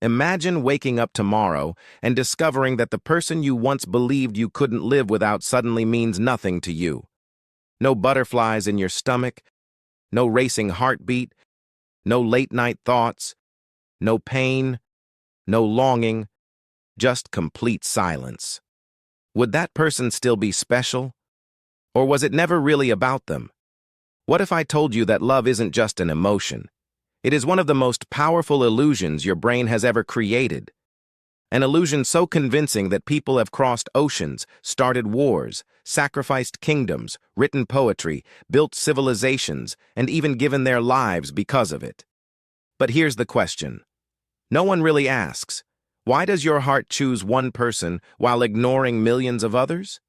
Imagine waking up tomorrow and discovering that the person you once believed you couldn't live without suddenly means nothing to you. No butterflies in your stomach, no racing heartbeat, no late-night thoughts, no pain, no longing, just complete silence. Would that person still be special? Or was it never really about them? What if I told you that love isn't just an emotion? It is one of the most powerful illusions your brain has ever created. An illusion so convincing that people have crossed oceans, started wars, sacrificed kingdoms, written poetry, built civilizations, and even given their lives because of it. But here's the question. No one really asks, why does your heart choose one person while ignoring millions of others?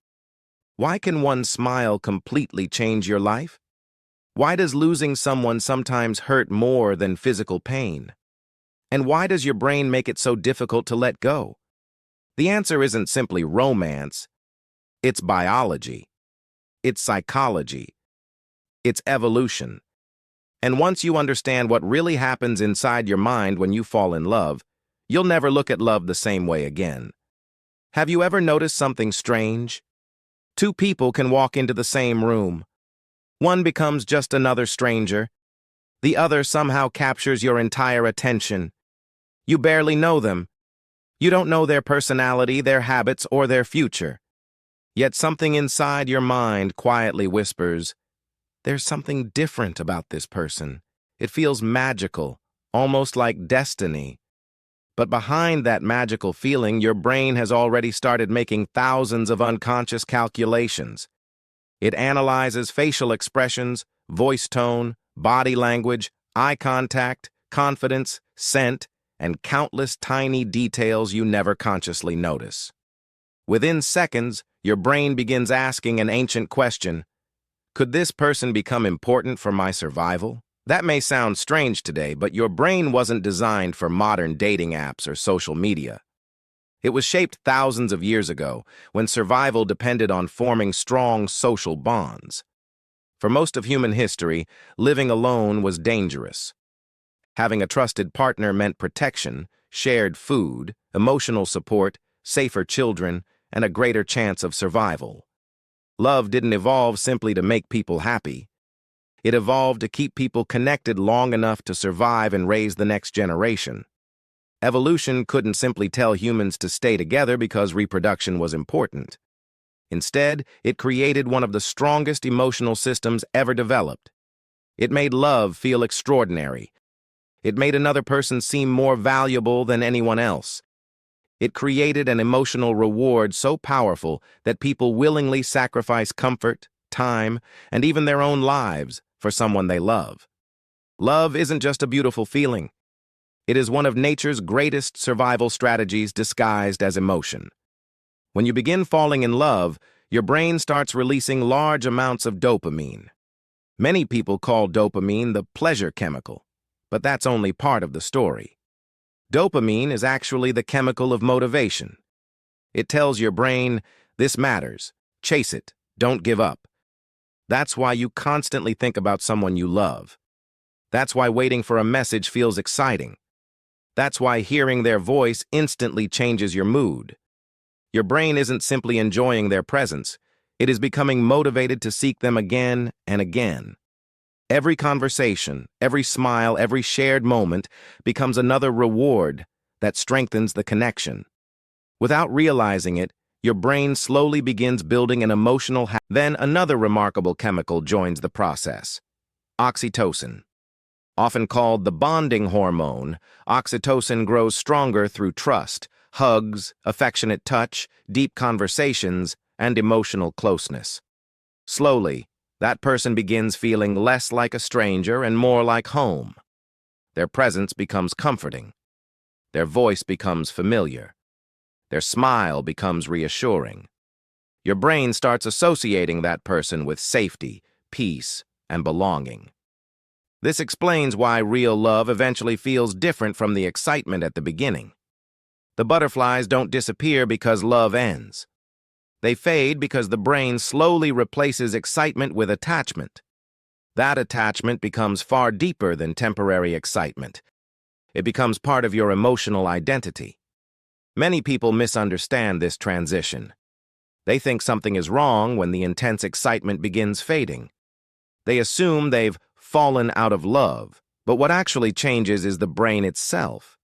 Why can one smile completely change your life? Why does losing someone sometimes hurt more than physical pain? And why does your brain make it so difficult to let go? The answer isn't simply romance. It's biology. It's psychology. It's evolution. And once you understand what really happens inside your mind when you fall in love, you'll never look at love the same way again. Have you ever noticed something strange? Two people can walk into the same room. One becomes just another stranger. The other somehow captures your entire attention. You barely know them. You don't know their personality, their habits, or their future. Yet something inside your mind quietly whispers, there's something different about this person. It feels magical, almost like destiny. But behind that magical feeling, your brain has already started making thousands of unconscious calculations. It analyzes facial expressions, voice tone, body language, eye contact, confidence, scent, and countless tiny details you never consciously notice. Within seconds, your brain begins asking an ancient question. Could this person become important for my survival? That may sound strange today, but your brain wasn't designed for modern dating apps or social media. It was shaped thousands of years ago, when survival depended on forming strong social bonds. For most of human history, living alone was dangerous. Having a trusted partner meant protection, shared food, emotional support, safer children, and a greater chance of survival. Love didn't evolve simply to make people happy. It evolved to keep people connected long enough to survive and raise the next generation. Evolution couldn't simply tell humans to stay together because reproduction was important. Instead, it created one of the strongest emotional systems ever developed. It made love feel extraordinary. It made another person seem more valuable than anyone else. It created an emotional reward so powerful that people willingly sacrifice comfort, time, and even their own lives for someone they love. Love isn't just a beautiful feeling. It is one of nature's greatest survival strategies disguised as emotion. When you begin falling in love, your brain starts releasing large amounts of dopamine. Many people call dopamine the pleasure chemical, but that's only part of the story. Dopamine is actually the chemical of motivation. It tells your brain, this matters, chase it, don't give up. That's why you constantly think about someone you love. That's why waiting for a message feels exciting. That's why hearing their voice instantly changes your mood. Your brain isn't simply enjoying their presence. It is becoming motivated to seek them again and again. Every conversation, every smile, every shared moment becomes another reward that strengthens the connection. Without realizing it, your brain slowly begins building an emotional habit. Then another remarkable chemical joins the process: oxytocin. Often called the bonding hormone, oxytocin grows stronger through trust, hugs, affectionate touch, deep conversations, and emotional closeness. Slowly, that person begins feeling less like a stranger and more like home. Their presence becomes comforting. Their voice becomes familiar. Their smile becomes reassuring. Your brain starts associating that person with safety, peace, and belonging. This explains why real love eventually feels different from the excitement at the beginning. The butterflies don't disappear because love ends. They fade because the brain slowly replaces excitement with attachment. That attachment becomes far deeper than temporary excitement. It becomes part of your emotional identity. Many people misunderstand this transition. They think something is wrong when the intense excitement begins fading. They assume they've fallen out of love, but what actually changes is the brain itself.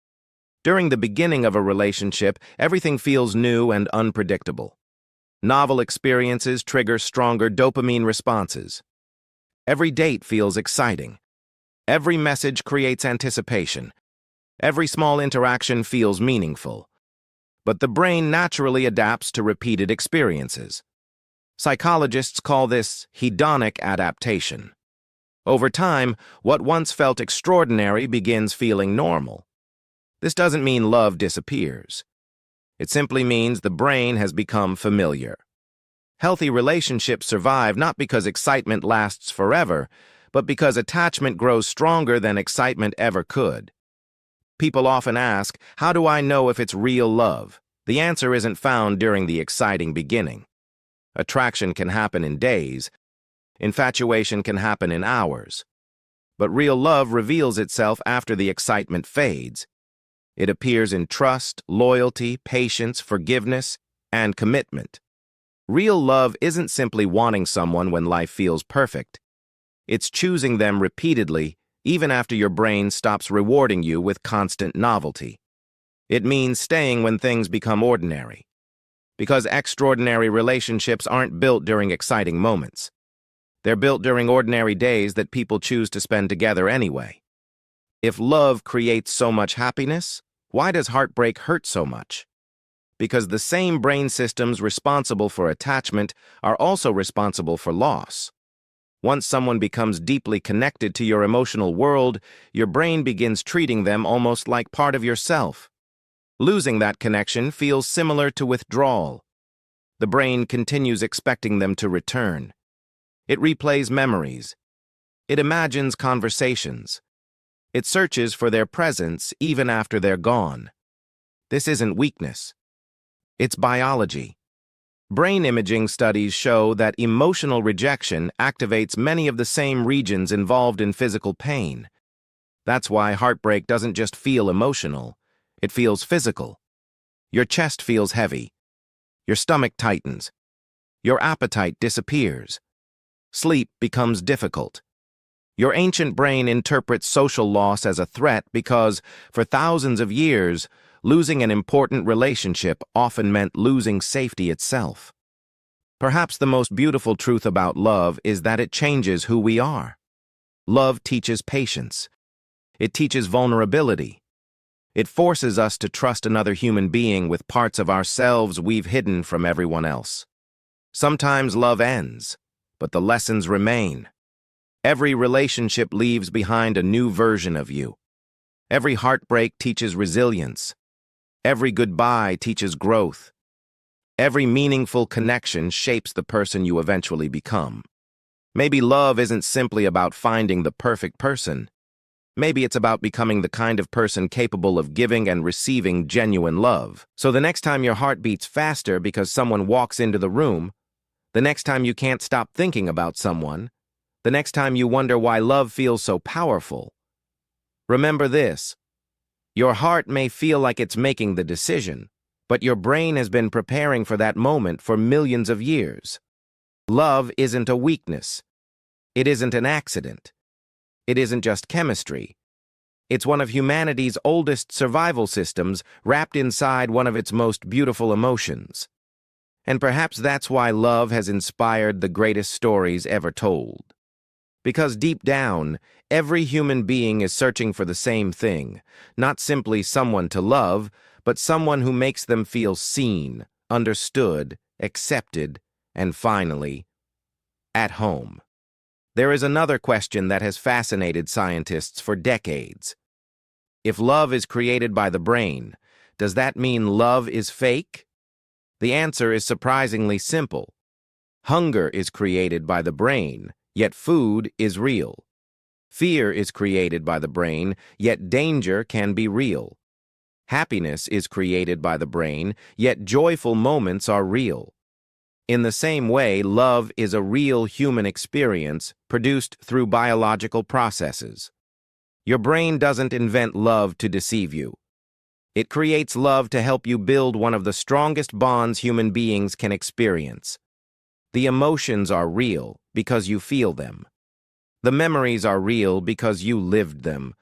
During the beginning of a relationship, everything feels new and unpredictable. Novel experiences trigger stronger dopamine responses. Every date feels exciting. Every message creates anticipation. Every small interaction feels meaningful. But the brain naturally adapts to repeated experiences. Psychologists call this hedonic adaptation. Over time, what once felt extraordinary begins feeling normal. This doesn't mean love disappears. It simply means the brain has become familiar. Healthy relationships survive not because excitement lasts forever, but because attachment grows stronger than excitement ever could. People often ask, how do I know if it's real love? The answer isn't found during the exciting beginning. Attraction can happen in days. Infatuation can happen in hours. But real love reveals itself after the excitement fades. It appears in trust, loyalty, patience, forgiveness, and commitment. Real love isn't simply wanting someone when life feels perfect. It's choosing them repeatedly, even after your brain stops rewarding you with constant novelty. It means staying when things become ordinary. Because extraordinary relationships aren't built during exciting moments. They're built during ordinary days that people choose to spend together anyway. If love creates so much happiness, why does heartbreak hurt so much? Because the same brain systems responsible for attachment are also responsible for loss. Once someone becomes deeply connected to your emotional world, your brain begins treating them almost like part of yourself. Losing that connection feels similar to withdrawal. The brain continues expecting them to return. It replays memories. It imagines conversations. It searches for their presence even after they're gone. This isn't weakness. It's biology. Brain imaging studies show that emotional rejection activates many of the same regions involved in physical pain. That's why heartbreak doesn't just feel emotional, it feels physical. Your chest feels heavy. Your stomach tightens. Your appetite disappears. Sleep becomes difficult. Your ancient brain interprets social loss as a threat because, for thousands of years, losing an important relationship often meant losing safety itself. Perhaps the most beautiful truth about love is that it changes who we are. Love teaches patience. It teaches vulnerability. It forces us to trust another human being with parts of ourselves we've hidden from everyone else. Sometimes love ends, but the lessons remain. Every relationship leaves behind a new version of you. Every heartbreak teaches resilience. Every goodbye teaches growth. Every meaningful connection shapes the person you eventually become. Maybe love isn't simply about finding the perfect person. Maybe it's about becoming the kind of person capable of giving and receiving genuine love. So the next time your heart beats faster because someone walks into the room, the next time you can't stop thinking about someone, the next time you wonder why love feels so powerful, remember this. Your heart may feel like it's making the decision, but your brain has been preparing for that moment for millions of years. Love isn't a weakness. It isn't an accident. It isn't just chemistry. It's one of humanity's oldest survival systems wrapped inside one of its most beautiful emotions. And perhaps that's why love has inspired the greatest stories ever told. Because deep down, every human being is searching for the same thing, not simply someone to love, but someone who makes them feel seen, understood, accepted, and finally, at home. There is another question that has fascinated scientists for decades. If love is created by the brain, does that mean love is fake? The answer is surprisingly simple. Hunger is created by the brain, yet food is real. Fear is created by the brain, yet danger can be real. Happiness is created by the brain, yet joyful moments are real. In the same way, love is a real human experience produced through biological processes. Your brain doesn't invent love to deceive you. It creates love to help you build one of the strongest bonds human beings can experience. The emotions are real because you feel them. The memories are real because you lived them.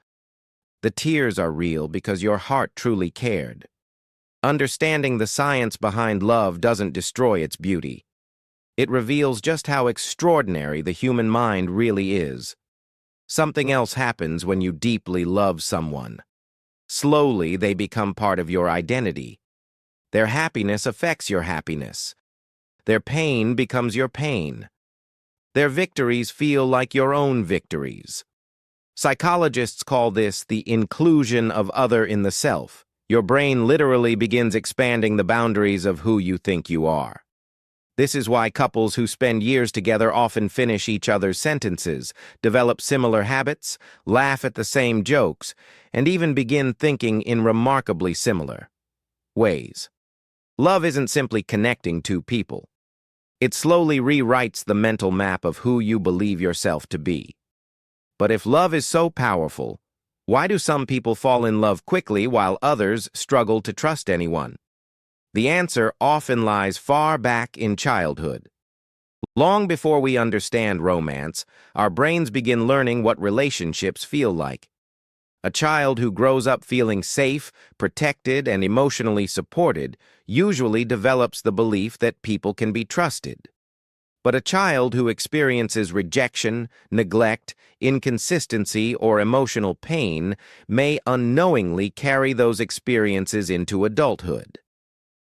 The tears are real because your heart truly cared. Understanding the science behind love doesn't destroy its beauty. It reveals just how extraordinary the human mind really is. Something else happens when you deeply love someone. Slowly, they become part of your identity. Their happiness affects your happiness. Their pain becomes your pain. Their victories feel like your own victories. Psychologists call this the inclusion of other in the self. Your brain literally begins expanding the boundaries of who you think you are. This is why couples who spend years together often finish each other's sentences, develop similar habits, laugh at the same jokes, and even begin thinking in remarkably similar ways. Love isn't simply connecting two people. It slowly rewrites the mental map of who you believe yourself to be. But if love is so powerful, why do some people fall in love quickly while others struggle to trust anyone? The answer often lies far back in childhood. Long before we understand romance, our brains begin learning what relationships feel like. A child who grows up feeling safe, protected, and emotionally supported usually develops the belief that people can be trusted. But a child who experiences rejection, neglect, inconsistency, or emotional pain may unknowingly carry those experiences into adulthood.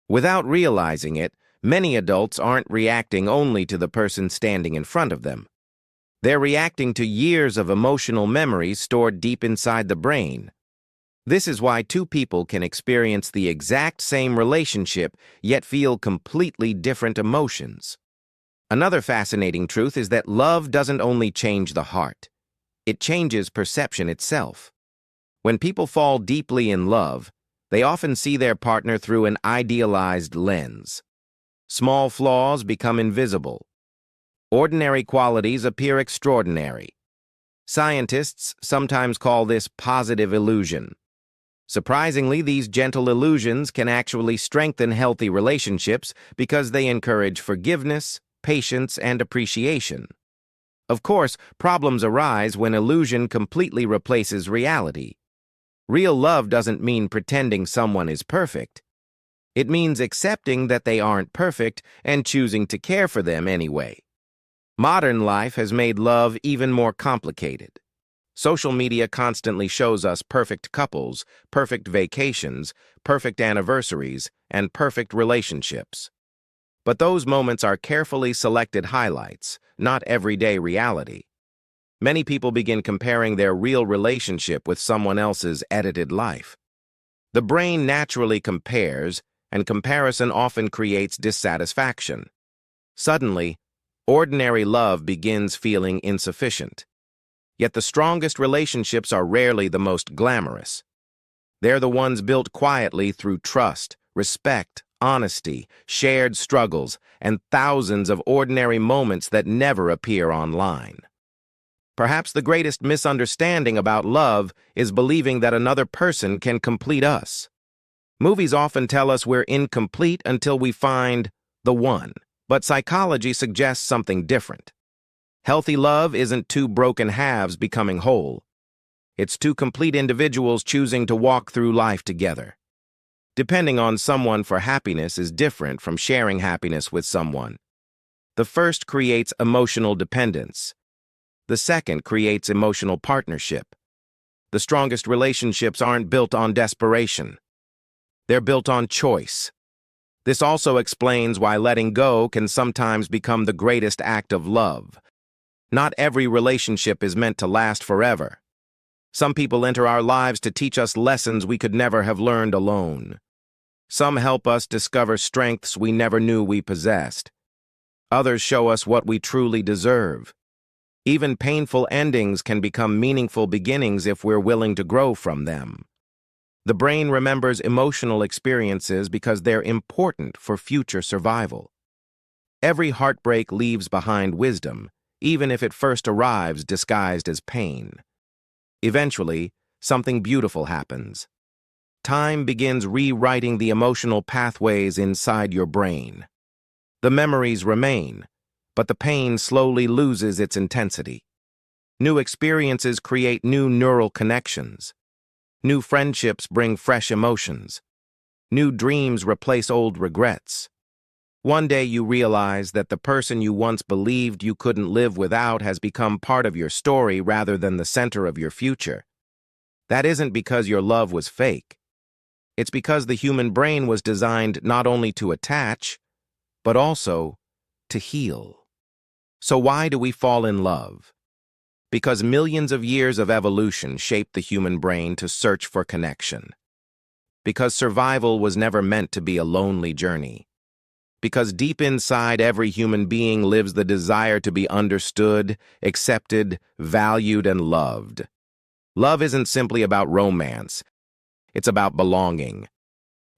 Without realizing it, many adults aren't reacting only to the person standing in front of them. They're reacting to years of emotional memories stored deep inside the brain. This is why two people can experience the exact same relationship yet feel completely different emotions. Another fascinating truth is that love doesn't only change the heart. It changes perception itself. When people fall deeply in love, they often see their partner through an idealized lens. Small flaws become invisible. Ordinary qualities appear extraordinary. Scientists sometimes call this positive illusion. Surprisingly, these gentle illusions can actually strengthen healthy relationships because they encourage forgiveness, patience, and appreciation. Of course, problems arise when illusion completely replaces reality. Real love doesn't mean pretending someone is perfect. It means accepting that they aren't perfect and choosing to care for them anyway. Modern life has made love even more complicated. Social media constantly shows us perfect couples, perfect vacations, perfect anniversaries, and perfect relationships. But those moments are carefully selected highlights, not everyday reality. Many people begin comparing their real relationship with someone else's edited life. The brain naturally compares, and comparison often creates dissatisfaction. Suddenly, ordinary love begins feeling insufficient. Yet the strongest relationships are rarely the most glamorous. They're the ones built quietly through trust, respect, honesty, shared struggles, and thousands of ordinary moments that never appear online. Perhaps the greatest misunderstanding about love is believing that another person can complete us. Movies often tell us we're incomplete until we find the one, but psychology suggests something different. Healthy love isn't two broken halves becoming whole. It's two complete individuals choosing to walk through life together. Depending on someone for happiness is different from sharing happiness with someone. The first creates emotional dependence. The second creates emotional partnership. The strongest relationships aren't built on desperation. They're built on choice. This also explains why letting go can sometimes become the greatest act of love. Not every relationship is meant to last forever. Some people enter our lives to teach us lessons we could never have learned alone. Some help us discover strengths we never knew we possessed. Others show us what we truly deserve. Even painful endings can become meaningful beginnings if we're willing to grow from them. The brain remembers emotional experiences because they're important for future survival. Every heartbreak leaves behind wisdom, even if it first arrives disguised as pain. Eventually, something beautiful happens. Time begins rewriting the emotional pathways inside your brain. The memories remain, but the pain slowly loses its intensity. New experiences create new neural connections. New friendships bring fresh emotions. New dreams replace old regrets. One day you realize that the person you once believed you couldn't live without has become part of your story rather than the center of your future. That isn't because your love was fake. It's because the human brain was designed not only to attach, but also to heal. So why do we fall in love? Because millions of years of evolution shaped the human brain to search for connection. Because survival was never meant to be a lonely journey. Because deep inside every human being lives the desire to be understood, accepted, valued, and loved. Love isn't simply about romance. It's about belonging.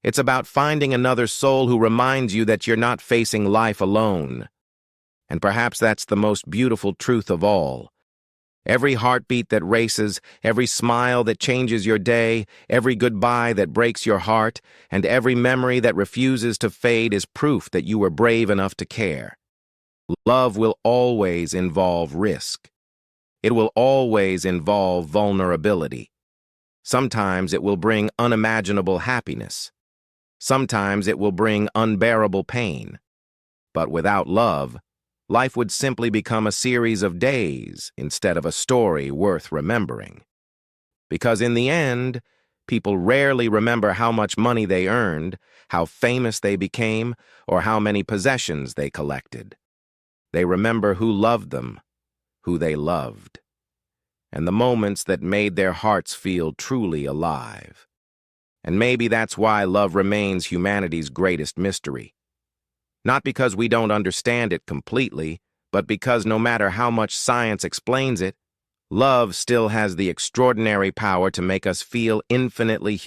It's about finding another soul who reminds you that you're not facing life alone. And perhaps that's the most beautiful truth of all. Every heartbeat that races, every smile that changes your day, every goodbye that breaks your heart, and every memory that refuses to fade is proof that you were brave enough to care. Love will always involve risk. It will always involve vulnerability. Sometimes it will bring unimaginable happiness. Sometimes it will bring unbearable pain. But without love, life would simply become a series of days instead of a story worth remembering. Because in the end, people rarely remember how much money they earned, how famous they became, or how many possessions they collected. They remember who loved them, who they loved, and the moments that made their hearts feel truly alive. And maybe that's why love remains humanity's greatest mystery. Not because we don't understand it completely, but because no matter how much science explains it, love still has the extraordinary power to make us feel infinitely human.